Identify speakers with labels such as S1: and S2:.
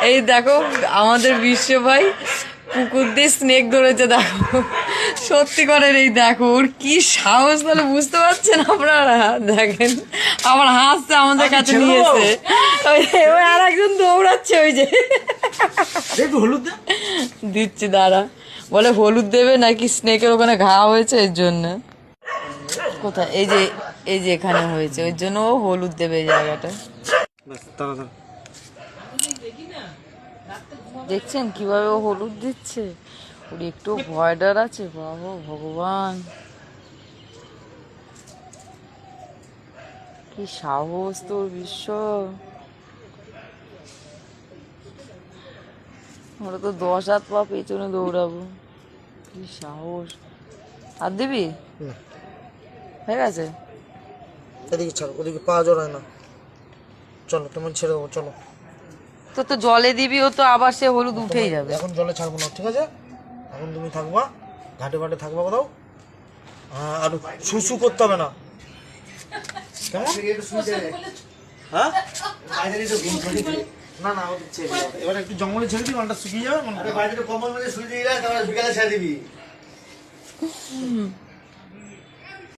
S1: এই দেখো আমাদের বিশ্ব ভাই কুকুর দিয়ে স্নেক ধরেছে। দেখো সত্যি করে এই দেখো ওর কি সাহস, তাহলে বুঝতে পারছেন আপনারা। দেখেন আবার হাসছে আমাদের কাছে নিয়েছে। ওই আর একজন দৌড়াচ্ছে, ওই যে
S2: হলুদ
S1: দিচ্ছি দাঁড়া, বলে হলুদ দেবে নাকি স্নেকের ওখানে ঘা হয়েছে এর জন্য। কোথায়? এই যে এখানে হয়েছে, ওই জন্য ও হলুদ দেবে এই জায়গাটা। দেখছেন কিভাবে ও হলুদ দিচ্ছে, ওর একটু ভয় ডর আছে। বাবা ভগবান, কি সাহস তোর বিশ্ব। ওরা তো 10 হাত পা পেছনে দৌড়াবো, কি সাহস। আর দিবি হয়ে গেছে।
S2: এদিকে ছাড়ো, ওদিকে পা জড়ায় না। চলো তোমার ছেড়ে দেবো, চলো।
S1: তো জলে দিবি, ও তো আবার সে হলুদ উঠেই যাবে।
S2: এখন জলে ছাড়বো না, ঠিক আছে? এখন তুমি থাকবা ঘাটে ঘাটে থাকবা কোথাও, আর শুশু করতে হবে না, কেমন? হ্যাঁ না না, এবার একটু জঙ্গলে ছেড়ে দিই, মালটা শুকিয়ে যাবে।
S3: বাড়িতে কম্বল মধ্যে শুয়ে দিয়ে বিকালে ছেড়ে দিবি।